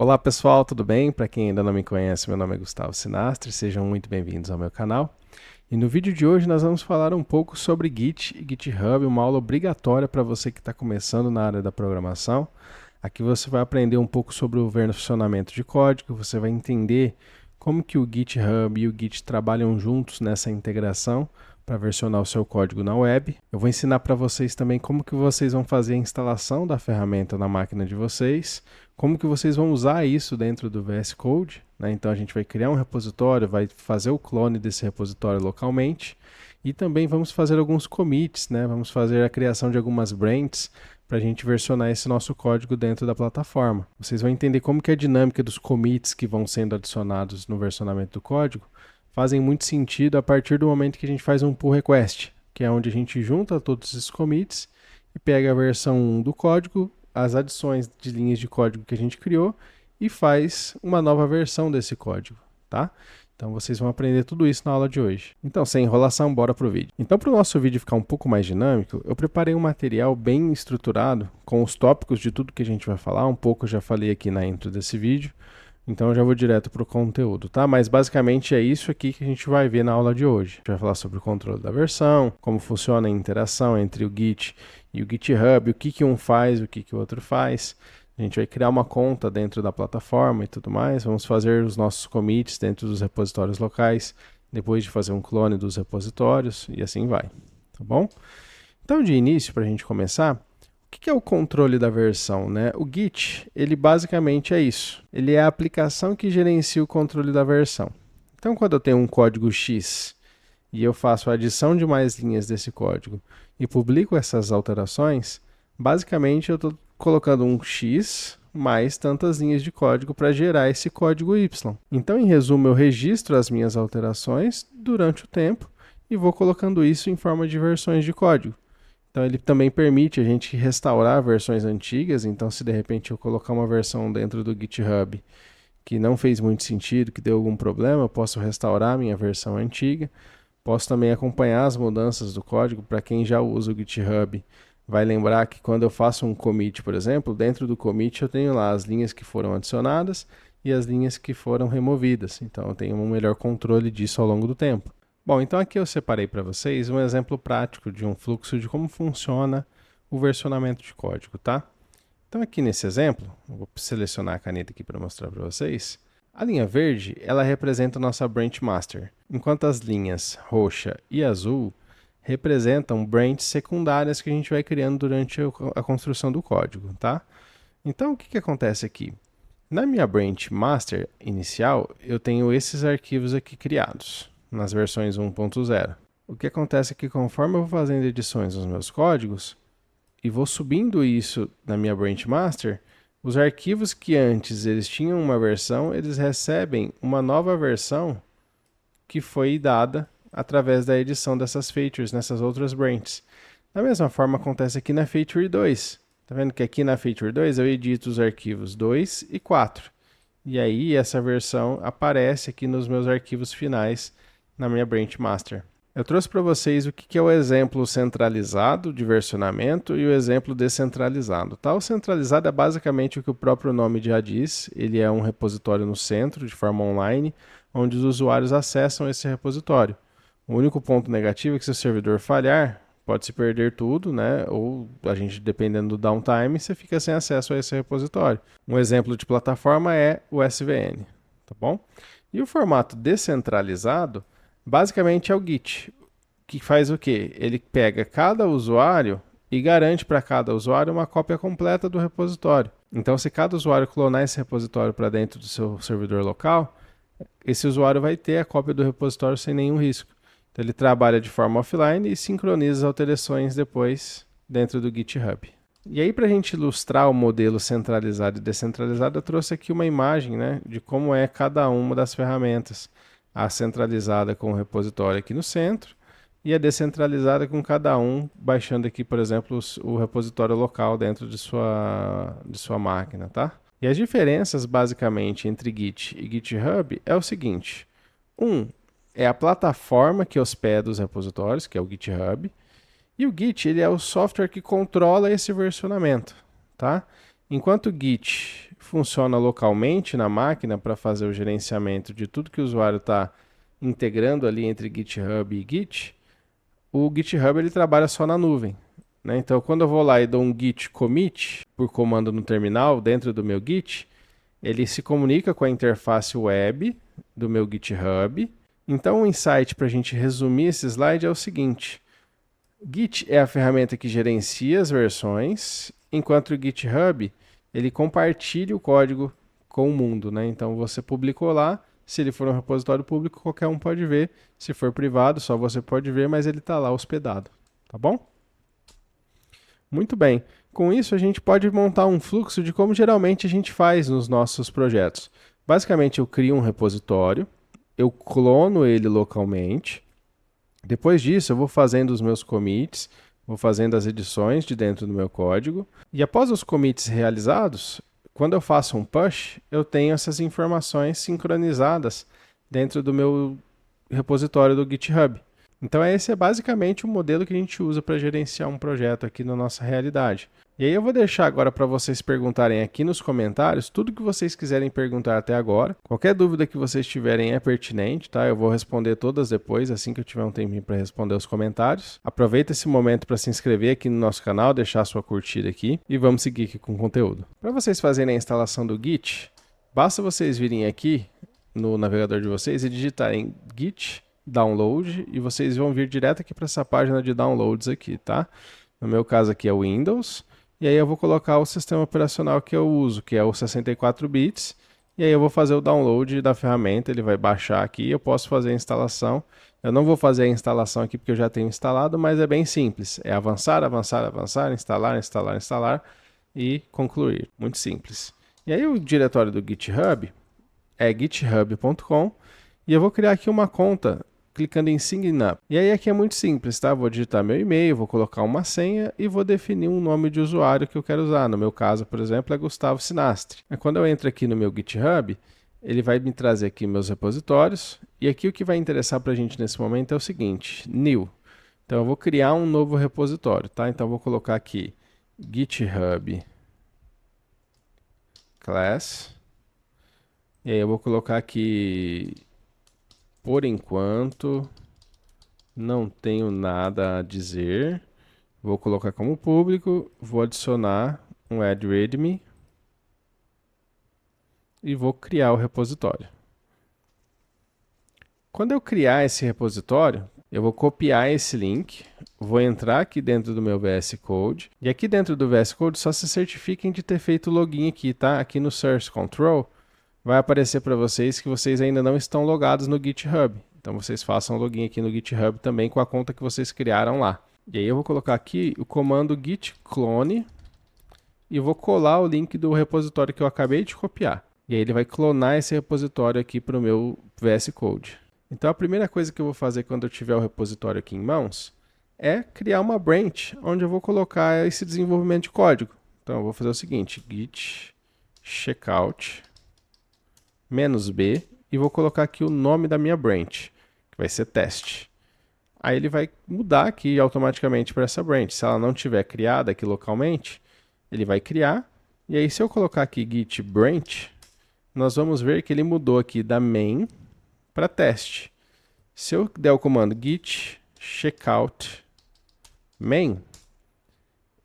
Olá pessoal, tudo bem? Para quem ainda não me conhece, meu nome é Gustavo Sinastri, sejam muito bem-vindos ao meu canal. E no vídeo de hoje nós vamos falar um pouco sobre Git e GitHub, uma aula obrigatória para você que está começando na área da programação. Aqui você vai aprender um pouco sobre o versionamento de código, você vai entender como que o GitHub e o Git trabalham juntos nessa integração para versionar o seu código na web. Eu vou ensinar para vocês também como que vocês vão fazer a instalação da ferramenta na máquina de vocês, como que vocês vão usar isso dentro do VS Code, né? Então a gente vai criar um repositório, vai fazer o clone desse repositório localmente e também vamos fazer alguns commits, né? Vamos fazer a criação de algumas branches para a gente versionar esse nosso código dentro da plataforma. Vocês vão entender como que a dinâmica dos commits que vão sendo adicionados no versionamento do código fazem muito sentido a partir do momento que a gente faz um pull request, que é onde a gente junta todos esses commits e pega a versão 1 do código, as adições de linhas de código que a gente criou e faz uma nova versão desse código, tá? Então vocês vão aprender tudo isso na aula de hoje. Então, sem enrolação, bora pro vídeo. Então, para o nosso vídeo ficar um pouco mais dinâmico, eu preparei um material bem estruturado com os tópicos de tudo que a gente vai falar. Um pouco eu já falei aqui na intro desse vídeo, então eu já vou direto para o conteúdo, tá? Mas basicamente é isso aqui que a gente vai ver na aula de hoje. A gente vai falar sobre o controle da versão, como funciona a interação entre o Git e o GitHub, o que que um faz, o que que o outro faz. A gente vai criar uma conta dentro da plataforma e tudo mais. Vamos fazer os nossos commits dentro dos repositórios locais, depois de fazer um clone dos repositórios e assim vai, tá bom? Então, de início, para a gente começar, o que é o controle da versão, né? O Git, ele basicamente é isso. Ele é a aplicação que gerencia o controle da versão. Então, quando eu tenho um código X e eu faço a adição de mais linhas desse código e publico essas alterações, basicamente eu estou colocando um X mais tantas linhas de código para gerar esse código Y. Então, em resumo, eu registro as minhas alterações durante o tempo e vou colocando isso em forma de versões de código. Então ele também permite a gente restaurar versões antigas, então se de repente eu colocar uma versão dentro do GitHub que não fez muito sentido, que deu algum problema, eu posso restaurar a minha versão antiga. Posso também acompanhar as mudanças do código. Para quem já usa o GitHub, vai lembrar que quando eu faço um commit, por exemplo, dentro do commit eu tenho lá as linhas que foram adicionadas e as linhas que foram removidas. Então eu tenho um melhor controle disso ao longo do tempo. Bom, então aqui eu separei para vocês um exemplo prático de um fluxo de como funciona o versionamento de código, tá? Então aqui nesse exemplo, eu vou selecionar a caneta aqui para mostrar para vocês. A linha verde, ela representa a nossa branch master, enquanto as linhas roxa e azul representam branches secundárias que a gente vai criando durante a construção do código, tá? Então o que acontece aqui? Na minha branch master inicial, eu tenho esses arquivos aqui criados nas versões 1.0. O que acontece é que conforme eu vou fazendo edições nos meus códigos e vou subindo isso na minha branch master, os arquivos que antes eles tinham uma versão, eles recebem uma nova versão que foi dada através da edição dessas features nessas outras branches. Da mesma forma acontece aqui na feature 2. Tá vendo que aqui na feature 2 eu edito os arquivos 2 e 4. E aí essa versão aparece aqui nos meus arquivos finais na minha branch master. Eu trouxe para vocês o que é o exemplo centralizado de versionamento e o exemplo descentralizado. Tá? O centralizado é basicamente o que o próprio nome já diz. Ele é um repositório no centro, de forma online, onde os usuários acessam esse repositório. O único ponto negativo é que se o servidor falhar, pode se perder tudo, né? Ou a gente, dependendo do downtime, você fica sem acesso a esse repositório. Um exemplo de plataforma é o SVN, tá bom? E o formato descentralizado basicamente é o Git, que faz o quê? Ele pega cada usuário e garante para cada usuário uma cópia completa do repositório. Então, se cada usuário clonar esse repositório para dentro do seu servidor local, esse usuário vai ter a cópia do repositório sem nenhum risco. Então, ele trabalha de forma offline e sincroniza as alterações depois dentro do GitHub. E aí, para a gente ilustrar o modelo centralizado e descentralizado, eu trouxe aqui uma imagem, né, de como é cada uma das ferramentas. A centralizada com o repositório aqui no centro e a descentralizada com cada um baixando aqui, por exemplo, o repositório local dentro de sua máquina, tá? E as diferenças basicamente entre Git e GitHub é o seguinte: é a plataforma que hospeda os repositórios, que é o GitHub, e o Git ele é o software que controla esse versionamento, tá? Enquanto o Git funciona localmente na máquina para fazer o gerenciamento de tudo que o usuário está integrando ali entre GitHub e Git, o GitHub ele trabalha só na nuvem, né? Então, quando eu vou lá e dou um git commit por comando no terminal dentro do meu Git, ele se comunica com a interface web do meu GitHub. Então, o insight para a gente resumir esse slide é o seguinte: Git é a ferramenta que gerencia as versões, enquanto o GitHub ele compartilha o código com o mundo, né? Então, você publicou lá. Se ele for um repositório público, qualquer um pode ver. Se for privado, só você pode ver, mas ele está lá hospedado. Tá bom? Muito bem. Com isso, a gente pode montar um fluxo de como geralmente a gente faz nos nossos projetos. Basicamente, eu crio um repositório, eu clono ele localmente. Depois disso, eu vou fazendo os meus commits, vou fazendo as edições de dentro do meu código. E após os commits realizados, quando eu faço um push, eu tenho essas informações sincronizadas dentro do meu repositório do GitHub. Então esse é basicamente o modelo que a gente usa para gerenciar um projeto aqui na nossa realidade. E aí eu vou deixar agora para vocês perguntarem aqui nos comentários tudo que vocês quiserem perguntar até agora. Qualquer dúvida que vocês tiverem é pertinente, tá? Eu vou responder todas depois, assim que eu tiver um tempinho para responder os comentários. Aproveita esse momento para se inscrever aqui no nosso canal, deixar sua curtida aqui e vamos seguir aqui com o conteúdo. Para vocês fazerem a instalação do Git, basta vocês virem aqui no navegador de vocês e digitarem Git download e vocês vão vir direto aqui para essa página de downloads aqui, tá? No meu caso aqui é o Windows, e aí eu vou colocar o sistema operacional que eu uso, que é o 64 bits, e aí eu vou fazer o download da ferramenta, ele vai baixar aqui, eu posso fazer a instalação. Eu não vou fazer a instalação aqui porque eu já tenho instalado, mas é bem simples, é avançar, avançar, avançar, instalar, instalar, instalar e concluir, muito simples. E aí o diretório do GitHub é github.com e eu vou criar aqui uma conta clicando em Sign Up. E aí aqui é muito simples, tá? Vou digitar meu e-mail, vou colocar uma senha e vou definir um nome de usuário que eu quero usar. No meu caso, por exemplo, é Gustavo Sinastre. Quando eu entro aqui no meu GitHub, ele vai me trazer aqui meus repositórios. E aqui o que vai interessar para a gente nesse momento é o seguinte, New. Então eu vou criar um novo repositório, tá? Então eu vou colocar aqui GitHub Class. E aí eu vou colocar aqui... Por enquanto, não tenho nada a dizer. Vou colocar como público, vou adicionar um add readme e vou criar o repositório. Quando eu criar esse repositório, eu vou copiar esse link, vou entrar aqui dentro do meu VS Code, e aqui dentro do VS Code só se certifiquem de ter feito o login aqui, tá? Aqui no Source Control, vai aparecer para vocês que vocês ainda não estão logados no GitHub. Então vocês façam login aqui no GitHub também com a conta que vocês criaram lá. E aí eu vou colocar aqui o comando git clone e vou colar o link do repositório que eu acabei de copiar. E aí ele vai clonar esse repositório aqui para o meu VS Code. Então a primeira coisa que eu vou fazer quando eu tiver o repositório aqui em mãos é criar uma branch onde eu vou colocar esse desenvolvimento de código. Então eu vou fazer o seguinte, git checkout -b e vou colocar aqui o nome da minha branch, que vai ser teste. Aí ele vai mudar aqui automaticamente para essa branch. Se ela não tiver criada aqui localmente, ele vai criar. E aí se eu colocar aqui git branch, nós vamos ver que ele mudou aqui da main para teste. Se eu der o comando git checkout main,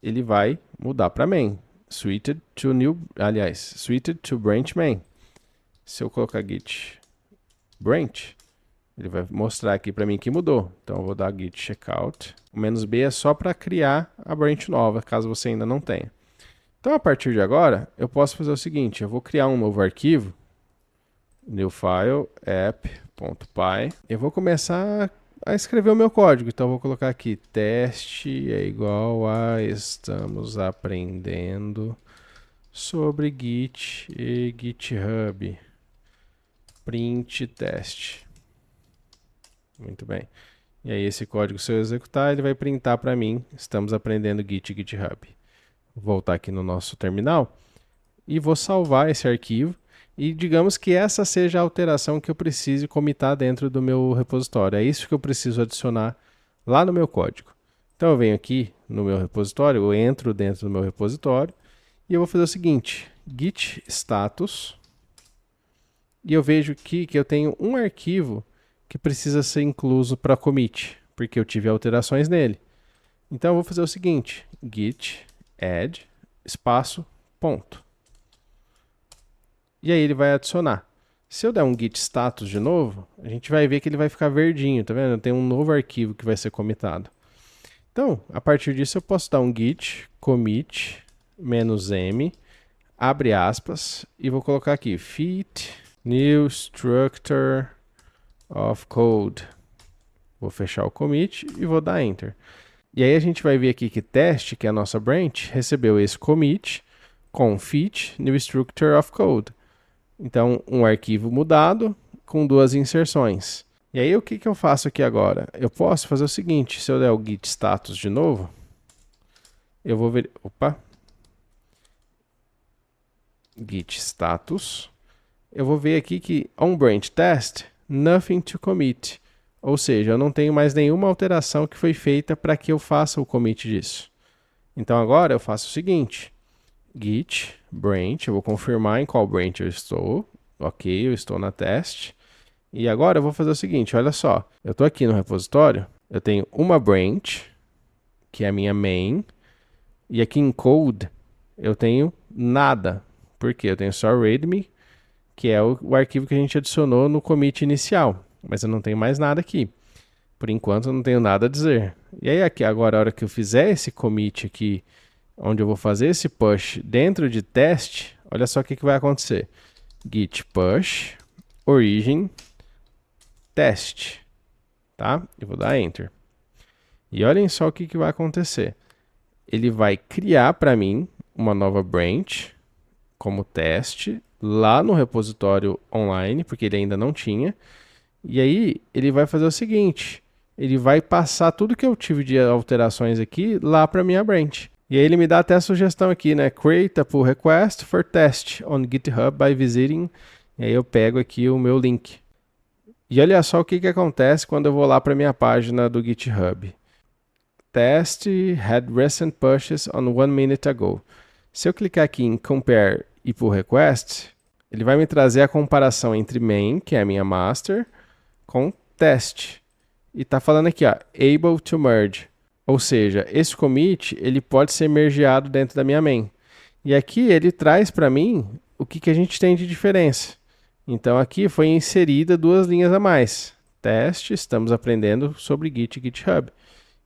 ele vai mudar para main. Switched to branch main. Se eu colocar git branch, ele vai mostrar aqui para mim que mudou. Então eu vou dar git checkout. O "-b" é só para criar a branch nova, caso você ainda não tenha. Então a partir de agora, eu posso fazer o seguinte, eu vou criar um novo arquivo, new file app.py. Eu vou começar a escrever o meu código. Então eu vou colocar aqui teste é igual a estamos aprendendo sobre Git e GitHub. Print teste. Muito bem. E aí esse código, se eu executar, ele vai printar para mim. Estamos aprendendo Git e GitHub. Vou voltar aqui no nosso terminal e vou salvar esse arquivo. E digamos que essa seja a alteração que eu precise comitar dentro do meu repositório. É isso que eu preciso adicionar lá no meu código. Então eu venho aqui no meu repositório, eu entro dentro do meu repositório E eu vou fazer o seguinte, git status, e eu vejo aqui que eu tenho um arquivo que precisa ser incluso para commit, porque eu tive alterações nele. Então eu vou fazer o seguinte, git add, espaço, ponto. E aí ele vai adicionar. Se eu der um git status de novo, a gente vai ver que ele vai ficar verdinho, tá vendo? Tem um novo arquivo que vai ser comitado. Então, a partir disso eu posso dar um git commit -m, abre aspas, e vou colocar aqui fit new structure of code. Vou fechar o commit e vou dar enter. E aí a gente vai ver aqui que teste, que é a nossa branch, recebeu esse commit com fit new structure of code. Então, um arquivo mudado com duas inserções. E aí, o que eu faço aqui agora? Eu posso fazer o seguinte, se eu der o git status de novo, eu vou ver... Opa! Git status. Eu vou ver aqui que on branch test, nothing to commit. Ou seja, eu não tenho mais nenhuma alteração que foi feita para que eu faça o commit disso. Então, agora eu faço o seguinte, git branch, eu vou confirmar em qual branch eu estou. Ok, eu estou na test. E agora eu vou fazer o seguinte, olha só. Eu estou aqui no repositório, eu tenho uma branch, que é a minha main. E aqui em code, eu tenho nada. Por quê? Eu tenho só readme, que é o arquivo que a gente adicionou no commit inicial. Mas eu não tenho mais nada aqui. Por enquanto eu não tenho nada a dizer. E aí aqui agora, a hora que eu fizer esse commit aqui, onde eu vou fazer esse push dentro de teste, olha só o que vai acontecer. Git push origin test, tá? Eu vou dar enter. E olhem só o que vai acontecer. Ele vai criar para mim uma nova branch como teste lá no repositório online, porque ele ainda não tinha. E aí ele vai fazer o seguinte, ele vai passar tudo que eu tive de alterações aqui lá para minha branch. E aí ele me dá até a sugestão aqui, né? Create a pull request for test on GitHub by visiting. E aí eu pego aqui o meu link. E olha só o que acontece quando eu vou lá para minha página do GitHub. Test had recent pushes on 1 minute ago. Se eu clicar aqui em compare e pull request, ele vai me trazer a comparação entre main, que é a minha master, com test. E está falando aqui, ó, able to merge. Ou seja, esse commit ele pode ser mergeado dentro da minha main. E aqui ele traz para mim o que a gente tem de diferença. Então aqui foi inserida duas linhas a mais. Teste, estamos aprendendo sobre Git e GitHub.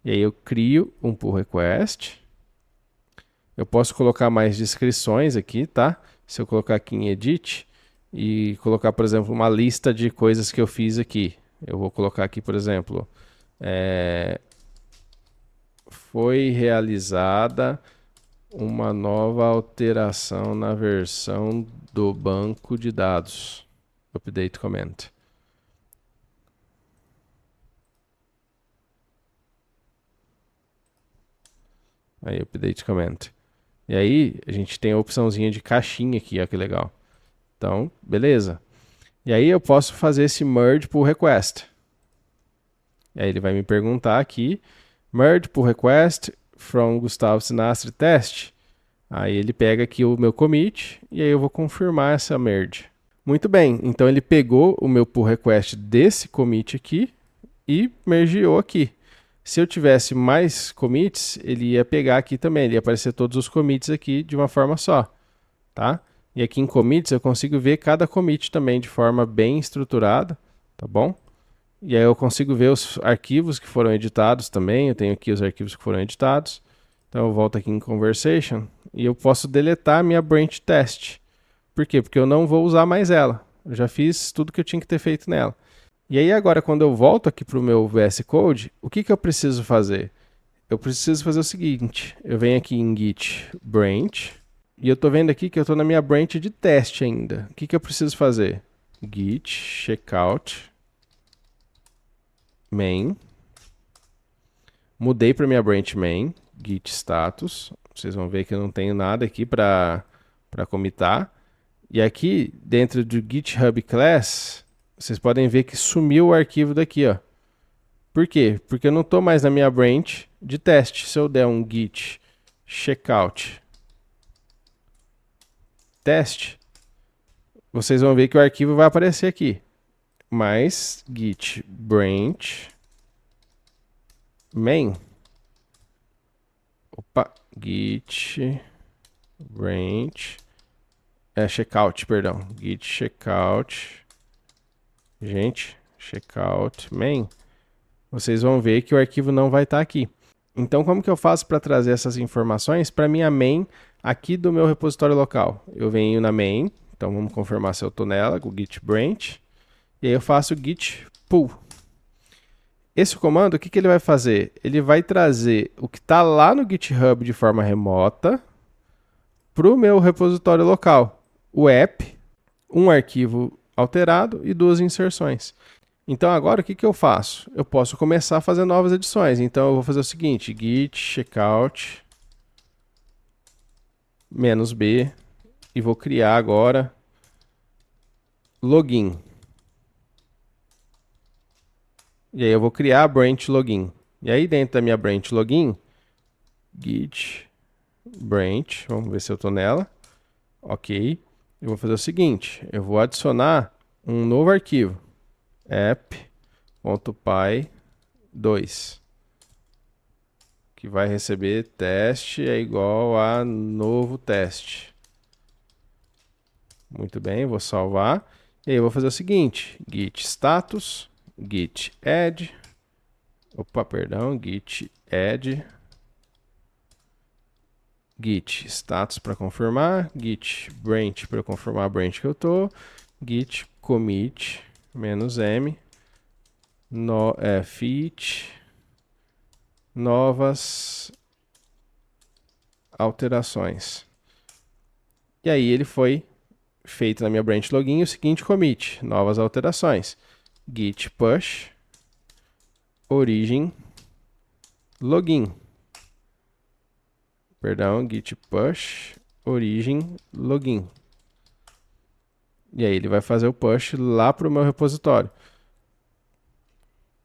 E aí eu crio um pull request. Eu posso colocar mais descrições aqui, tá? Se eu colocar aqui em edit e colocar, por exemplo, uma lista de coisas que eu fiz aqui. Eu vou colocar aqui, por exemplo, foi realizada uma nova alteração na versão do banco de dados. Update comment. Aí, update comment. E aí, a gente tem a opçãozinha de caixinha aqui, ó, que legal. Então, beleza. E aí eu posso fazer esse merge pull request. E aí ele vai me perguntar aqui, merge pull request from Gustavo Sinastri test. Aí ele pega aqui o meu commit e aí eu vou confirmar essa merge. Muito bem, então ele pegou o meu pull request desse commit aqui e mergeou aqui. Se eu tivesse mais commits, ele ia pegar aqui também, ele ia aparecer todos os commits aqui de uma forma só, tá? E aqui em commits eu consigo ver cada commit também de forma bem estruturada, tá bom? E aí eu consigo ver os arquivos que foram editados também, eu tenho aqui os arquivos que foram editados. Então eu volto aqui em conversation e eu posso deletar a minha branch test. Por quê? Porque eu não vou usar mais ela. Eu já fiz tudo que eu tinha que ter feito nela. E aí agora quando eu volto aqui para o meu VS Code, o que eu preciso fazer? Eu preciso fazer o seguinte, eu venho aqui em git branch, e eu estou vendo aqui que eu estou na minha branch de teste ainda. O que eu preciso fazer? Git checkout main. Mudei para minha branch main, git status. Vocês vão ver que eu não tenho nada aqui para commitar. E aqui, dentro do GitHub Class, vocês podem ver que sumiu o arquivo daqui, ó. Por quê? Porque eu não estou mais na minha branch de teste. Se eu der um git checkout teste, vocês vão ver que o arquivo vai aparecer aqui. Mais git branch main. Opa, git branch checkout, perdão. Git checkout. Gente, checkout main. Vocês vão ver que o arquivo não vai estar aqui. Então, como que eu faço para trazer essas informações para minha main aqui do meu repositório local? Eu venho na main, então vamos confirmar se eu estou nela, com o git branch, e aí eu faço git pull. Esse comando, o que ele vai fazer? Ele vai trazer o que está lá no GitHub de forma remota para o meu repositório local. O app, um arquivo alterado e 2 inserções. Então agora o que eu faço? Eu posso começar a fazer novas edições. Então eu vou fazer o seguinte, git checkout -b e vou criar agora login. E aí eu vou criar a branch login. E aí dentro da minha branch login, git branch, vamos ver se eu estou nela. Ok. Eu vou fazer o seguinte, eu vou adicionar um novo arquivo, app.py2, que vai receber teste é igual a novo teste. Muito bem, vou salvar. E aí eu vou fazer o seguinte, git status, git add, git add, git status para confirmar, git branch para confirmar a branch que eu tô, git commit -m, fit, novas alterações. E aí ele foi feito na minha branch login o seguinte commit, novas alterações, git push, origin, login. Perdão, git push, origin, login. E aí ele vai fazer o push lá para o meu repositório.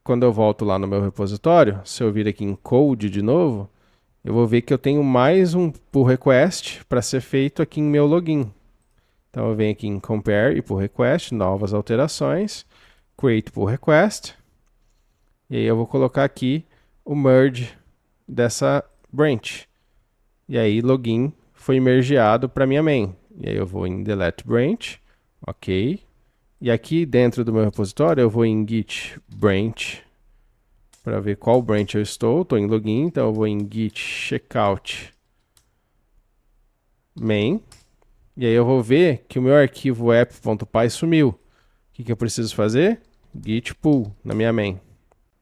Quando eu volto lá no meu repositório, se eu vir aqui em code de novo, eu vou ver que eu tenho mais um pull request para ser feito aqui em meu login. Então eu venho aqui em compare e pull request, novas alterações, create pull request. E aí eu vou colocar aqui o merge dessa branch. E aí login foi mergeado para minha main. E aí eu vou em delete branch, ok. E aqui dentro do meu repositório eu vou em git branch para ver qual branch eu estou. Estou em login, então eu vou em git checkout main. E aí eu vou ver que o meu arquivo app.py sumiu. O que eu preciso fazer? Git pull na minha main.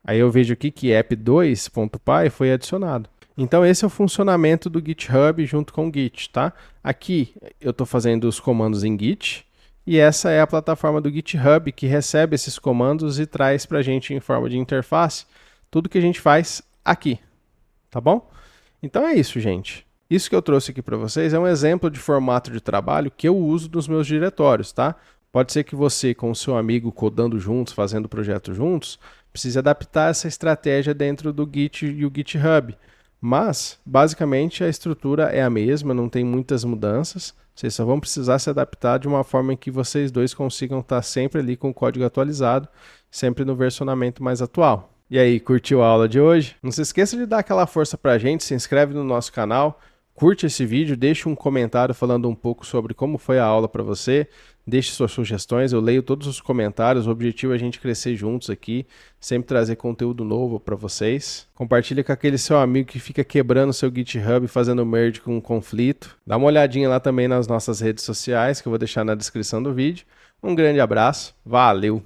Aí eu vejo aqui que app2.py foi adicionado. Então esse é o funcionamento do GitHub junto com o Git, tá? Aqui eu estou fazendo os comandos em Git e essa é a plataforma do GitHub que recebe esses comandos e traz para a gente em forma de interface tudo que a gente faz aqui, tá bom? Então é isso, gente. Isso que eu trouxe aqui para vocês é um exemplo de formato de trabalho que eu uso nos meus diretórios, tá? Pode ser que você, com o seu amigo codando juntos, fazendo projeto juntos, precise adaptar essa estratégia dentro do Git e o GitHub. Mas, basicamente, a estrutura é a mesma, não tem muitas mudanças. Vocês só vão precisar se adaptar de uma forma em que vocês dois consigam estar sempre ali com o código atualizado, sempre no versionamento mais atual. E aí, curtiu a aula de hoje? Não se esqueça de dar aquela força pra gente, se inscreve no nosso canal, curte esse vídeo, deixe um comentário falando um pouco sobre como foi a aula para você, deixe suas sugestões, eu leio todos os comentários, o objetivo é a gente crescer juntos aqui, sempre trazer conteúdo novo para vocês. Compartilha com aquele seu amigo que fica quebrando seu GitHub, fazendo merge com um conflito. Dá uma olhadinha lá também nas nossas redes sociais, que eu vou deixar na descrição do vídeo. Um grande abraço, valeu!